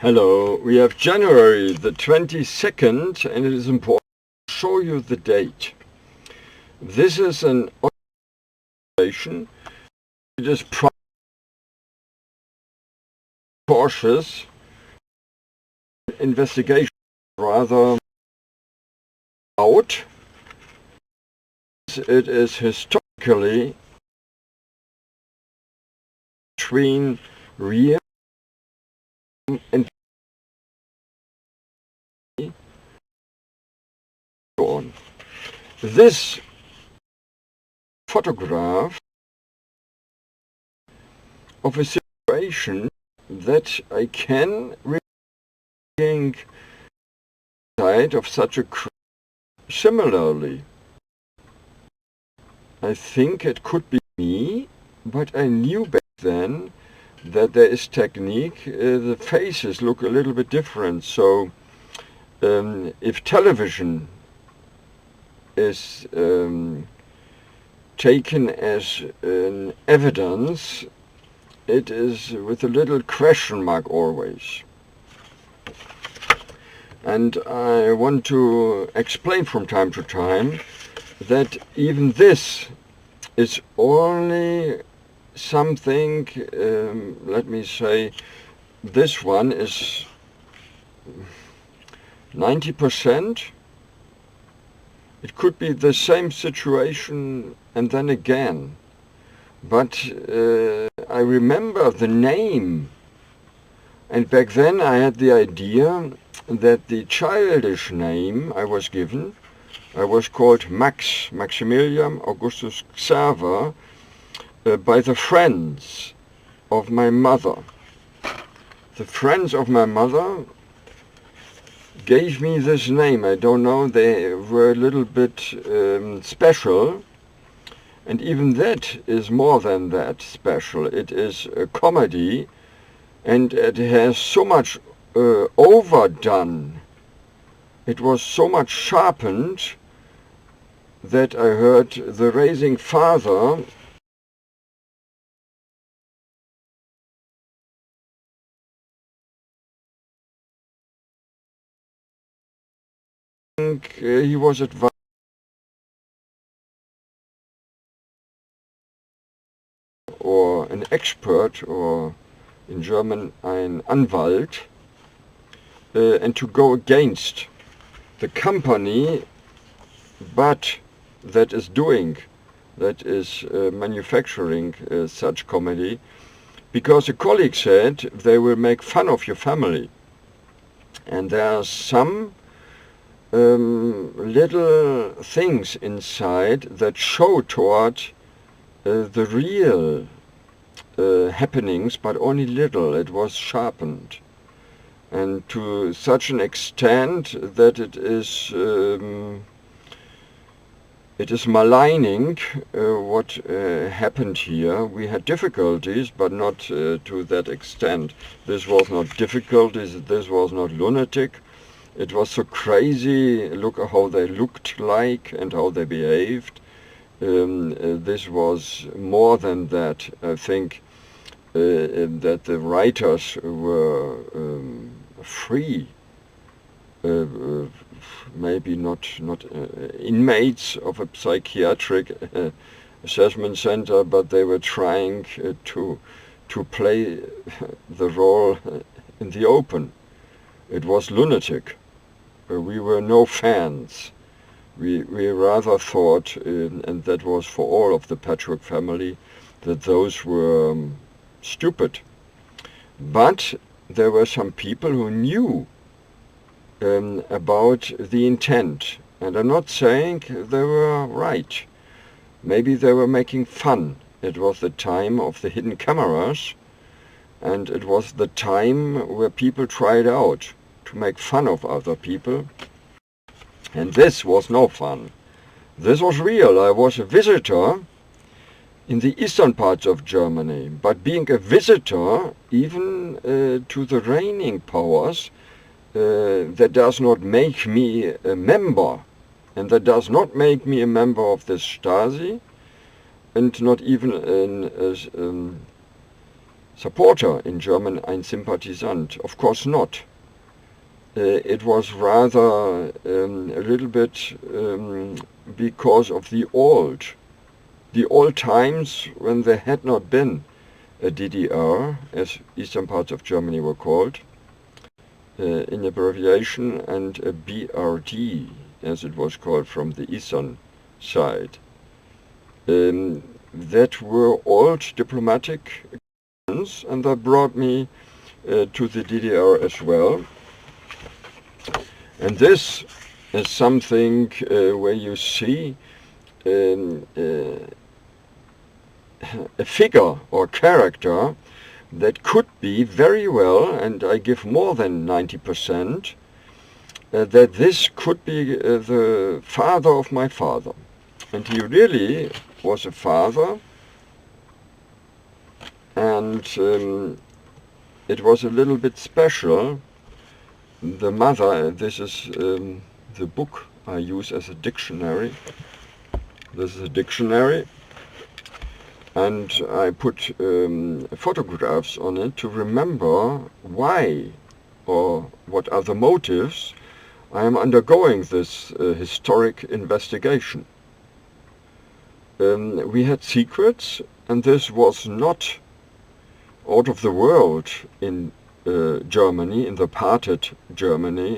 Hello, we have January the 22nd and it is important to show you the date. This is an observation. It is cautious investigation, rather out. It is historically between real and so on. This photograph of a situation that I can think side of such a crime. Similarly, I think it could be me, but I knew back then that there is technique. The faces look a little bit different, so if television is taken as an evidence, it is with a little question mark always. And I want to explain from time to time that even this is only something, let me say, this one is 90%. It could be the same situation and then again. But I remember the name, and back then I had the idea that the childish name I was given, I was called Maximilian Augustus Xaver, by the friends of my mother. The friends of my mother gave me this name. I don't know, they were a little bit special. And even that is more than that special. It is a comedy, and it has so much overdone. It was so much sharpened that I heard the raising father he was advised or an expert, or in German ein Anwalt, and to go against the company but that is manufacturing such comedy, because a colleague said they will make fun of your family. And there are some little things inside that show toward the real happenings, but only little. It was sharpened, and to such an extent that it is maligning what happened here. We had difficulties, but not to that extent. This was not difficulties, this was not lunatic. It was so crazy. Look how they looked like and how they behaved. This was more than that. I think that the writers were free, maybe not inmates of a psychiatric assessment center, but they were trying to play the role in the open. It was lunatic. We were no fans. We rather thought, and that was for all of the Patchwork family, that those were stupid. But there were some people who knew about the intent. And I'm not saying they were right. Maybe they were making fun. It was the time of the hidden cameras, and it was the time where people tried out to make fun of other people. And this was no fun. This was real. I was a visitor in the eastern parts of Germany, but being a visitor even to the reigning powers, that does not make me a member, and that does not make me a member of the Stasi, and not even supporter in German, ein Sympathisant. Of course not. It was rather a little bit because of the old times when there had not been a DDR, as eastern parts of Germany were called, in abbreviation, and a BRD, as it was called from the eastern side. That were old diplomatic actions, and that brought me to the DDR as well. And this is something where you see a figure or character that could be very well, and I give more than 90%, that this could be the father of my father. And he really was a father, and it was a little bit special. The mother, this is the book I use as a dictionary. This is a dictionary, and I put photographs on it to remember why or what are the motives I am undergoing this historic investigation. We had secrets, and this was not out of the world in Germany, in the parted Germany,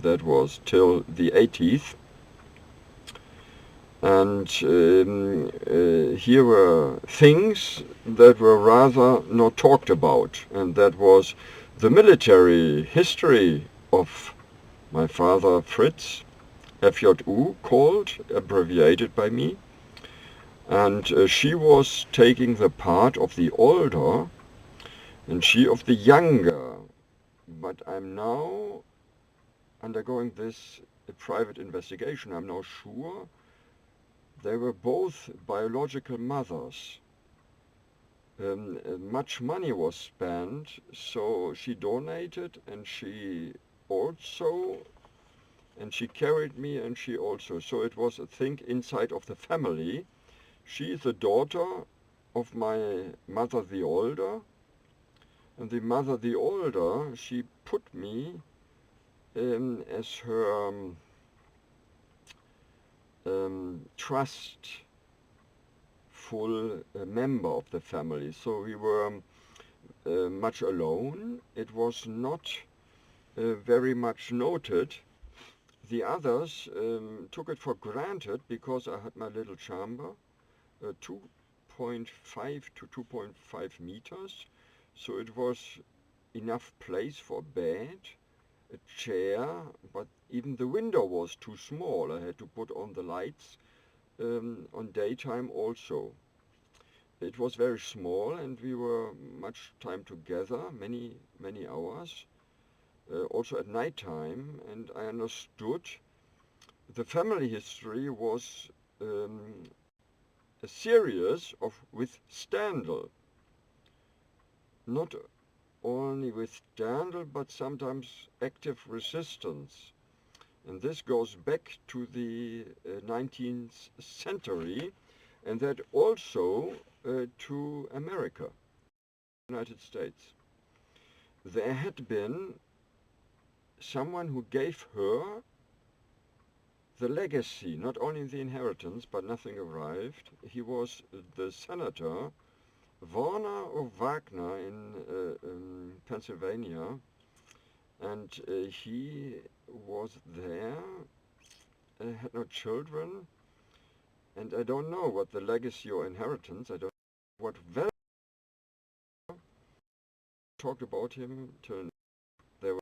that was till the 80th. And here were things that were rather not talked about, and that was the military history of my father Fritz, FJU called, abbreviated by me, and she was taking the part of the older and she of the younger, but I'm now undergoing this private investigation. I'm now sure they were both biological mothers. Much money was spent, so she donated, and she carried me, and she also. So it was a thing inside of the family. She is the daughter of my mother the older, and the mother the older, she put me as her trustful member of the family. So we were much alone. It was not very much noted. The others took it for granted because I had my little chamber, 2.5 to 2.5 meters. So it was enough place for bed, a chair, but even the window was too small. I had to put on the lights on daytime also. It was very small, and we were much time together, many hours, also at night time, and I understood the family history was a series with scandal. Not only with scandal, but sometimes active resistance. And this goes back to the 19th century, and that also to America, United States. There had been someone who gave her the legacy, not only the inheritance, but nothing arrived. He was the senator Warner of Wagner in Pennsylvania, and he was there, had no children, and I don't know what the legacy or inheritance, I don't know what value. Talked about him till there was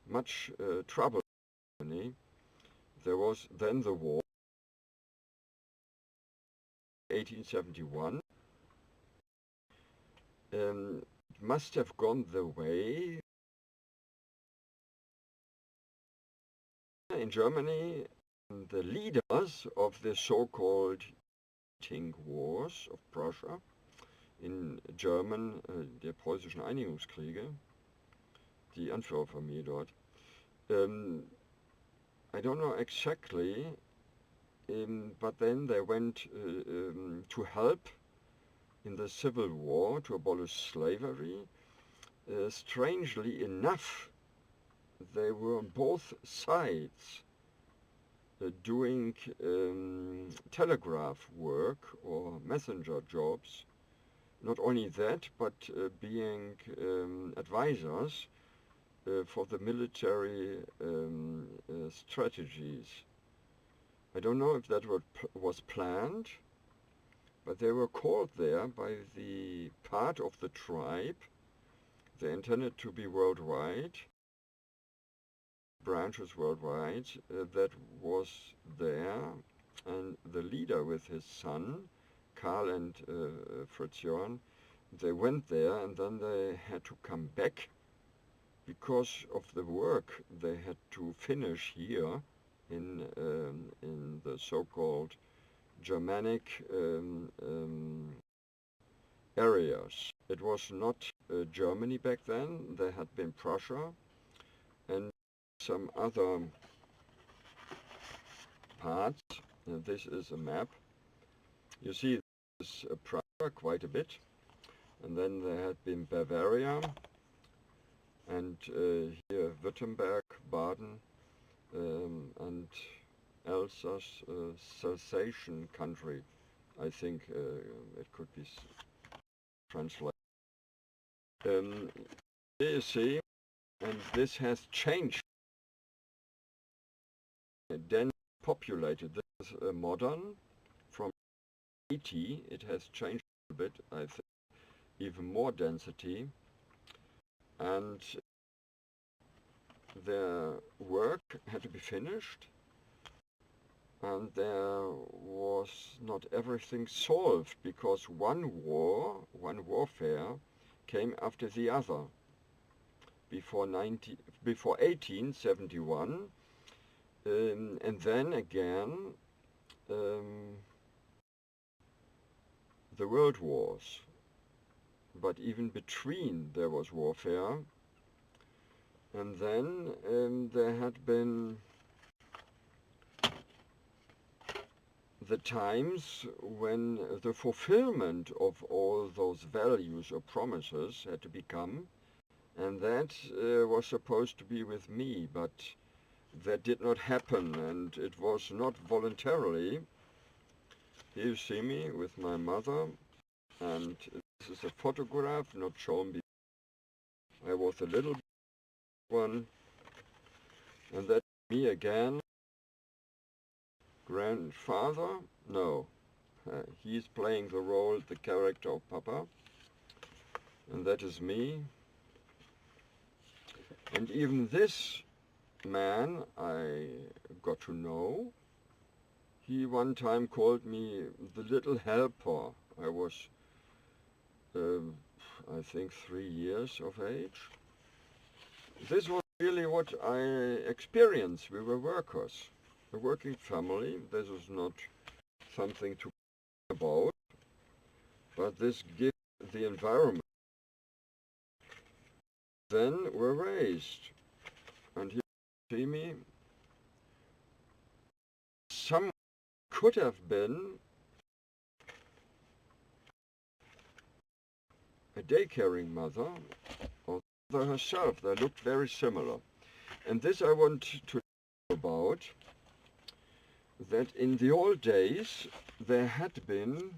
much trouble. There was then the war, 1871. It must have gone the way in Germany. The leaders of the so-called Wars of Prussia, in German der preußischen Einigungskriege, die Anführerfamilie dort. I don't know exactly, but then they went to help in the Civil War to abolish slavery. Strangely enough, they were on both sides doing telegraph work or messenger jobs. Not only that, but being advisors for the military strategies. I don't know if that was planned, but they were called there by the part of the tribe. They intended to be worldwide, branches worldwide, that was there, and the leader with his son, Karl and Fritz Jorn, they went there and then they had to come back because of the work they had to finish here in the so-called Germanic areas. It was not Germany back then. There had been Prussia and some other parts. This is a map. You see this is Prussia quite a bit, and then there had been Bavaria, and here Württemberg, Baden, and Alsace, Alsatian country. I think it could be translated. Here you see, and this has changed. Then populated. This is modern. From 80, it has changed a bit. I think even more density, and their work had to be finished, and there was not everything solved because one warfare came after the other. Before 1871, and then again the world wars. But even between there was warfare, and then there had been the times when the fulfillment of all those values or promises had to become, and that was supposed to be with me, but that did not happen, and it was not voluntarily. Here you see me with my mother, and this is a photograph not shown before. I was a little one, and that's me again. Grandfather? No. He's playing the role, the character of Papa, and that is me. And even this man I got to know. He one time called me the little helper. I was, I think, 3 years of age. This was really what I experienced. We were workers, a working family. This was not something to about, but this gives the environment. Then we're raised, and here you see me. Some could have been a day-caring mother, or the mother herself. They looked very similar. And this I want to talk about, that in the old days there had been,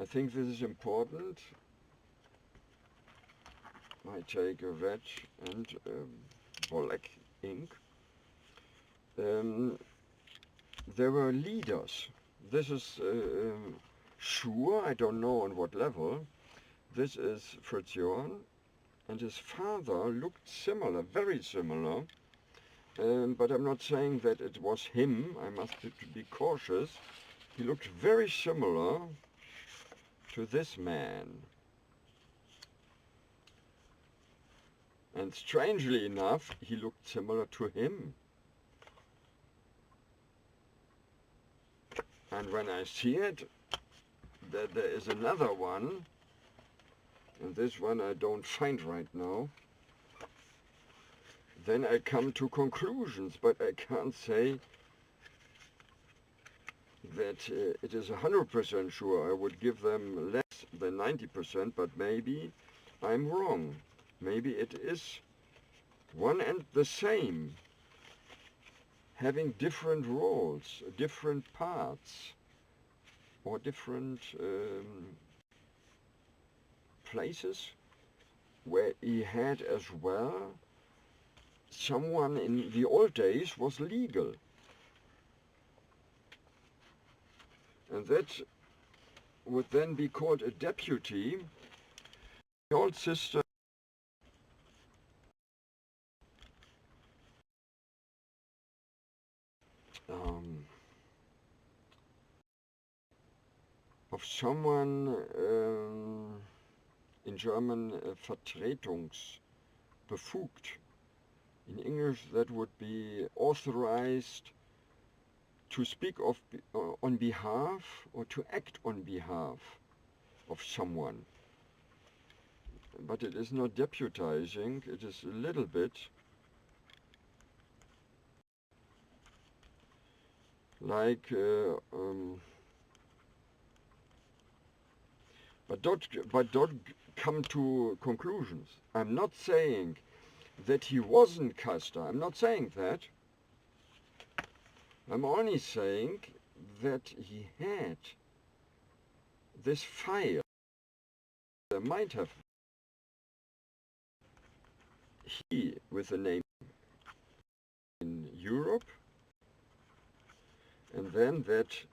I think this is important, I take a red and black ink. There were leaders. This is sure, I don't know on what level. This is Fritz Jorn, and his father looked similar, very similar. But I'm not saying that it was him. I must be cautious. He looked very similar to this man. And strangely enough, he looked similar to him. And when I see it, that there is another one, and this one I don't find right now, then I come to conclusions, but I can't say. that it is 100% sure I would give them less than 90%, but maybe I'm wrong. Maybe it is one and the same, having different roles, different parts, or different places where he had as well someone in the old days was legal. And that would then be called a deputy. The old system of someone in German vertretungsbefugt. In English that would be authorized to speak on behalf or to act on behalf of someone. But it is not deputizing, it is a little bit like but don't come to conclusions. I'm not saying that he wasn't Custer. I'm not saying that. I'm only saying that he had this file. There might have he with a name in Europe, and then that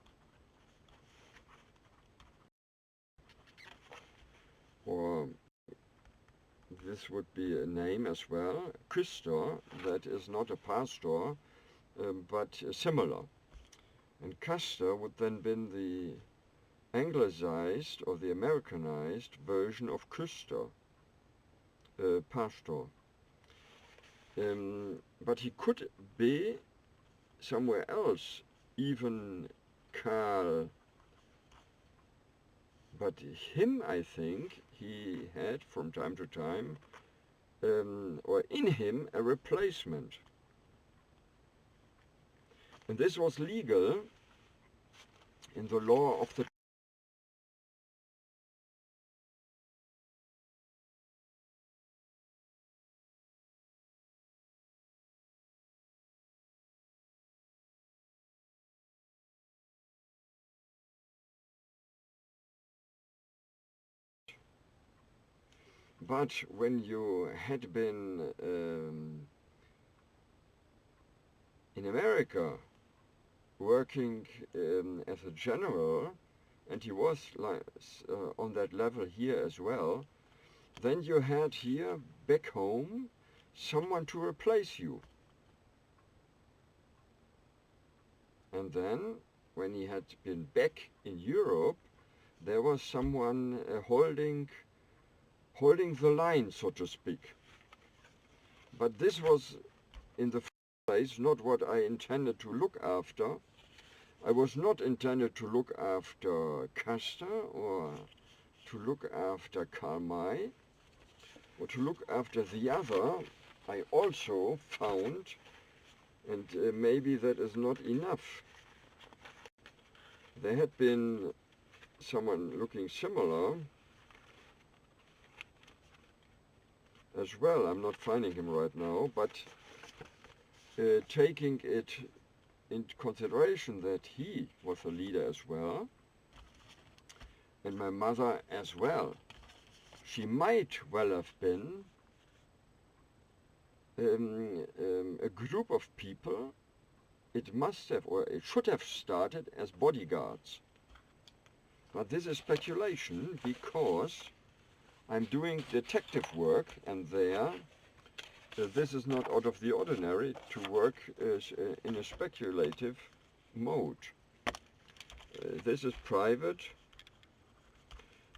or this would be a name as well, Küster, that is not a pastor, but similar. And Custer would then be the anglicized or the Americanized version of Küster, pastor. But he could be somewhere else, even Karl. But him, I think, he had from time to time, or in him, a replacement. And this was legal in the law of the But when you had been in America working as a general, and he was like, on that level here as well, then you had here back home someone to replace you. And then when he had been back in Europe, there was someone holding the line, so to speak. But this was in the first place not what I intended to look after. I was not intended to look after Custer or to look after Karl May or to look after the other. I also found, and maybe that is not enough, there had been someone looking similar as well. I'm not finding him right now, but taking it into consideration that he was a leader as well, and my mother as well, she might well have been a group of people. It must have, or it should have started as bodyguards. But this is speculation because I'm doing detective work, and there this is not out of the ordinary to work in a speculative mode. This is private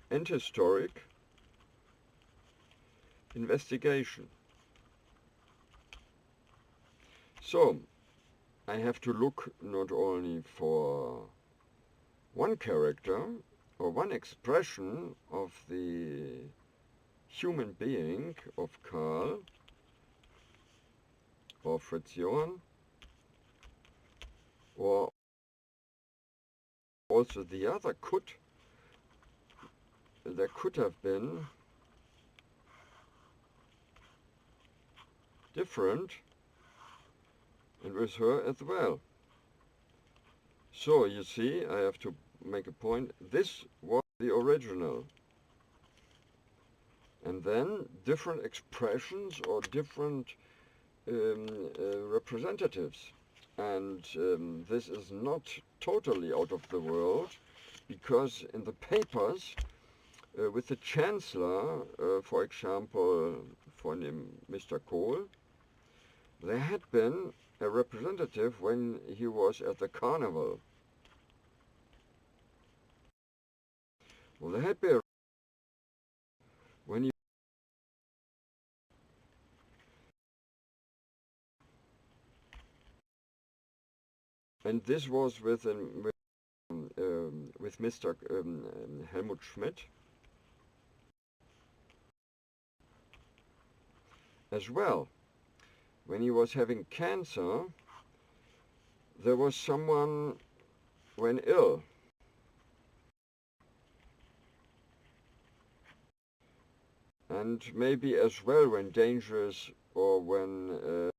and historic investigation. So I have to look not only for one character or one expression of the human being of Karl or Fritz Johann, or also the other there could have been different, and with her as well. So you see, I have to make a point. This was the original. And then different expressions or different representatives. And this is not totally out of the world, because in the papers with the Chancellor, for example, for Mr. Kohl, there had been a representative when he was at the carnival. Well, there had been when he and this was with Mr. Helmut Schmidt as well. When he was having cancer, there was someone when ill. And maybe as well when dangerous, or when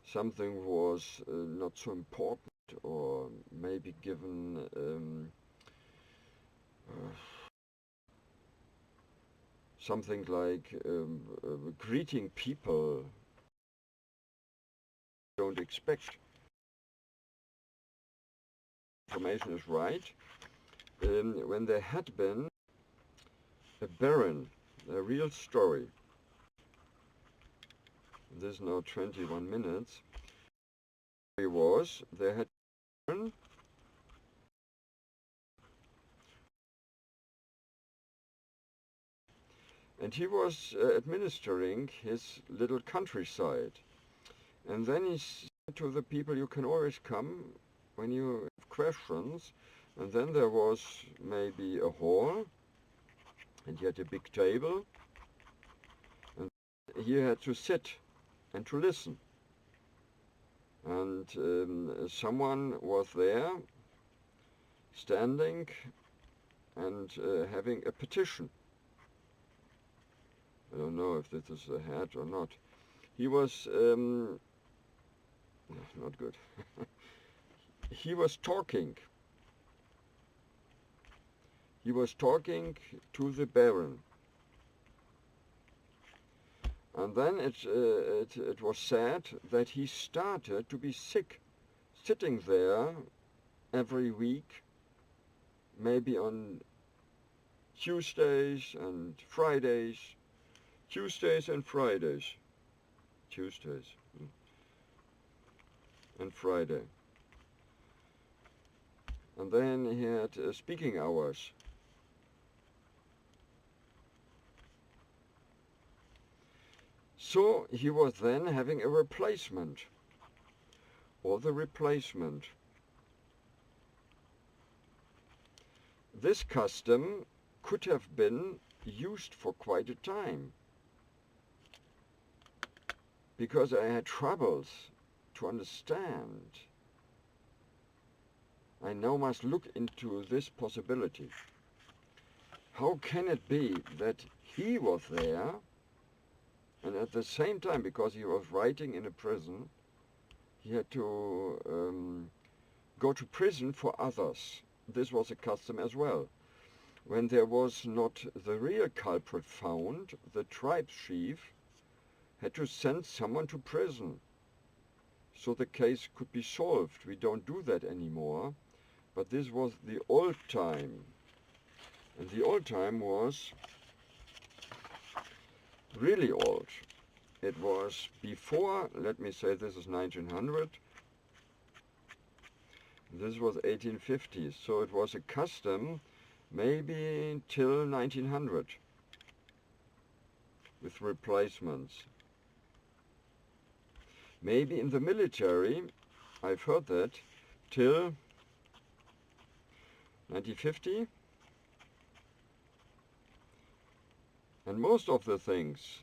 something was not so important, or maybe given something like greeting people don't expect. Information is right. When there had been a baron, a real story. This is now 21 minutes. It was, there had been and he was administering his little countryside. And then he said to the people, you can always come when you have questions. And then there was maybe a hall, and he had a big table, and he had to sit and to listen. And someone was there, standing and having a petition. I don't know if this is a hat or not. He was not good. He was talking. He was talking to the baron. And then it was said that he started to be sick, sitting there every week, maybe on Tuesdays and Fridays. Tuesdays and Fridays. Tuesdays and Friday. And then he had speaking hours. So he was then having a replacement, or the replacement. This custom could have been used for quite a time, because I had troubles to understand. I now must look into this possibility. How can it be that he was there, and at the same time, because he was writing in a prison, he had to go to prison for others. This was a custom as well. When there was not the real culprit found, the tribes chief had to send someone to prison, so the case could be solved. We don't do that anymore, but this was the old time. And the old time was really old. It was before, let me say this is 1900, this was 1850, so it was a custom maybe till 1900 with replacements. Maybe in the military, I've heard that, till 1950. And most of the things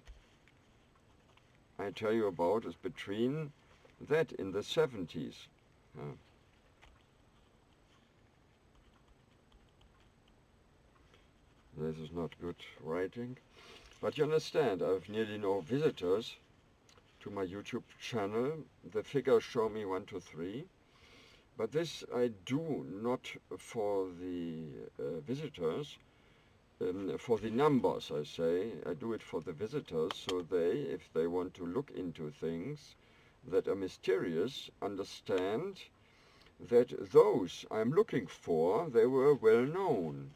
I tell you about is between that in the 70s. this is not good writing. But you understand, I have nearly no visitors to my YouTube channel. The figures show me 1, 2, 3. But this I do not for the visitors, for the numbers, I say. I do it for the visitors, so they, if they want to look into things that are mysterious, understand that those I'm looking for, they were well known.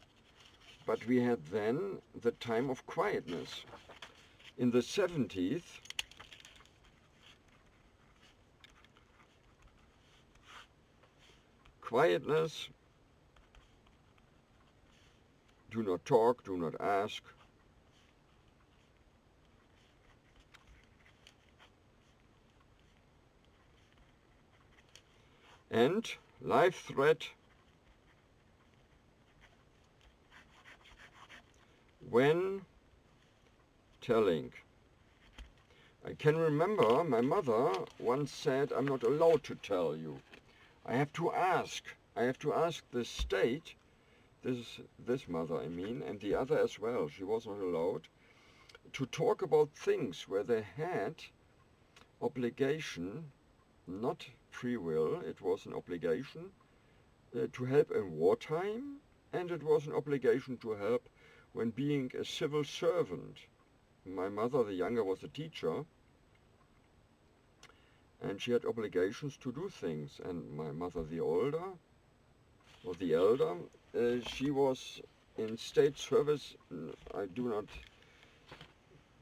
But we had then the time of quietness. In the 70s, quietness, do not talk, do not ask. And life threat when telling. I can remember my mother once said, I'm not allowed to tell you. I have to ask. I have to ask the state, this mother I mean, and the other as well. She was not allowed to talk about things where they had obligation, not free will, it was an obligation to help in wartime, and it was an obligation to help when being a civil servant. My mother, the younger, was a teacher, and she had obligations to do things. And my mother, the older, or the elder, she was in state service. I do not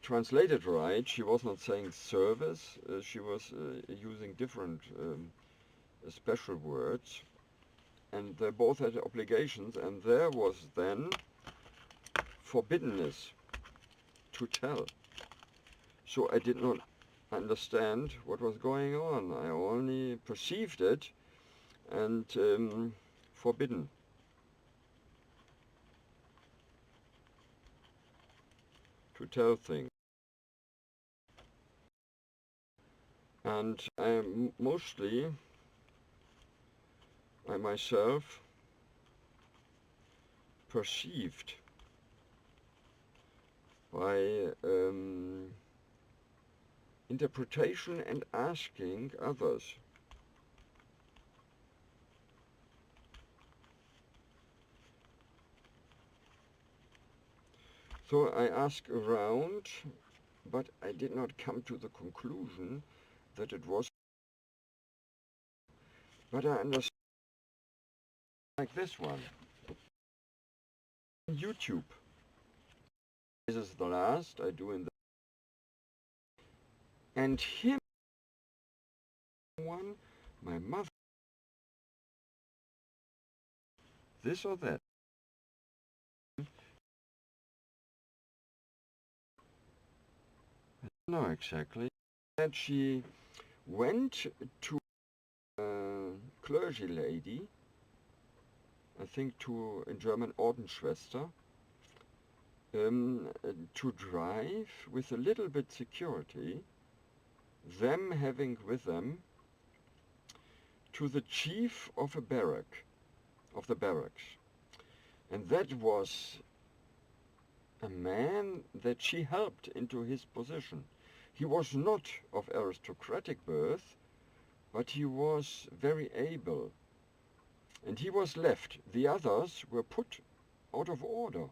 translate it right. She was not saying service. She was using different special words. And they both had obligations, and there was then forbiddenness to tell. So I did not understand what was going on. I only perceived it and forbidden. To tell things. And I myself perceived by interpretation and asking others. So I asked around, but I did not come to the conclusion that it was. But I understand like this one. YouTube. This is the last I do in the. And him one, my mother. This or that. I don't know exactly. That she went to a clergy lady, I think in German Ordensschwester, to drive with a little bit security, them having with them, to the chief of a barrack, of the barracks. And that was a man that she helped into his position. He was not of aristocratic birth, but he was very able. And he was left. The others were put out of order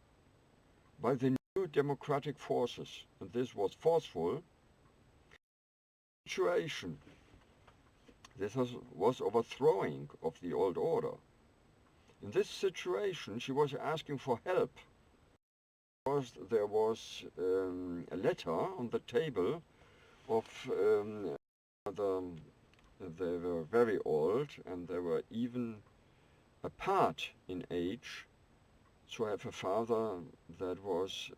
by the new democratic forces. And this was forceful situation. This was overthrowing of the old order. In this situation, she was asking for help. There was a letter on the table of they were very old, and they were even apart in age. So I have a father that was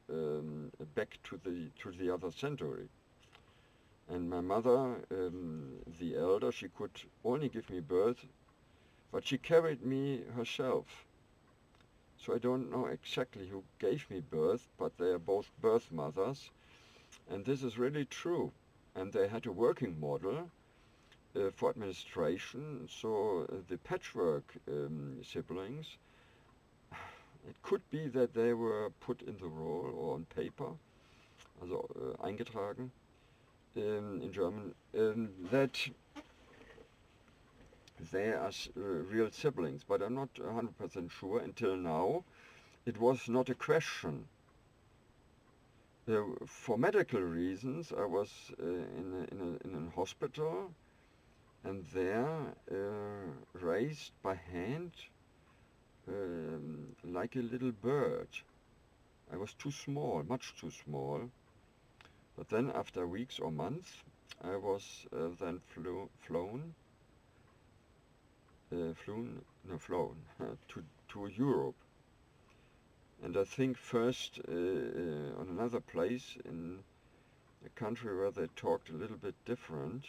back to the other century. And my mother, the elder, she could only give me birth, but she carried me herself. So I don't know exactly who gave me birth, but they are both birth mothers. And this is really true. And they had a working model for administration. So the patchwork siblings, It could be that they were put in the roll or on paper, also eingetragen in German, that they are real siblings, but I'm not 100% sure. Until now, it was not a question. For medical reasons, I was in a hospital, and there raised by hand like a little bird. I was too small, much too small. But then after weeks or months, I was then flown to Europe. And I think first on another place in a country where they talked a little bit different,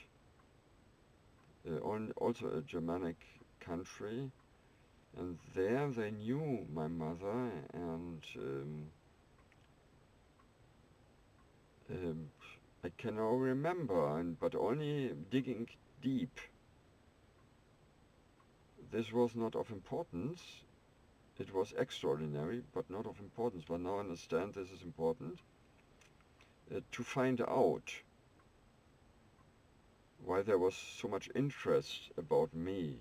also a Germanic country, and there they knew my mother, and I can now remember, but only digging deep. This was not of importance. It was extraordinary, but not of importance. But now I understand this is important to find out why there was so much interest about me.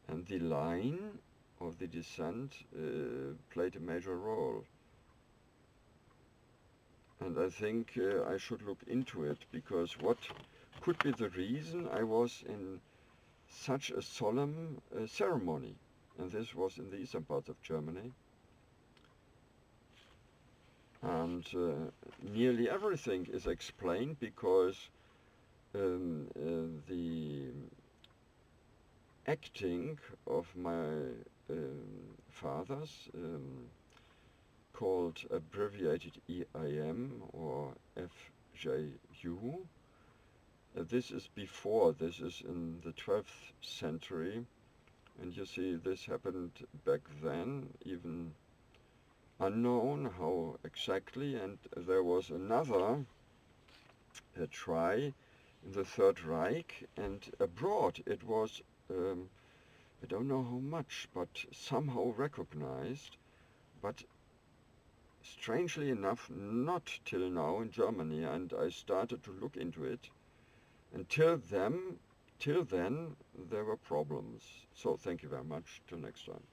And the line of the descent played a major role. And I think I should look into it, because what could be the reason I was in such a solemn ceremony? And this was in the eastern part of Germany. And nearly everything is explained, because the acting of my fathers, called abbreviated E.I.M or FJU. This is before, this is in the 12th century, and you see this happened back then, even unknown how exactly, and there was another try in the Third Reich, and abroad it was, I don't know how much, but somehow recognized, but strangely enough, not till now in Germany, and I started to look into it. Until then, there were problems. So thank you very much. Till next time.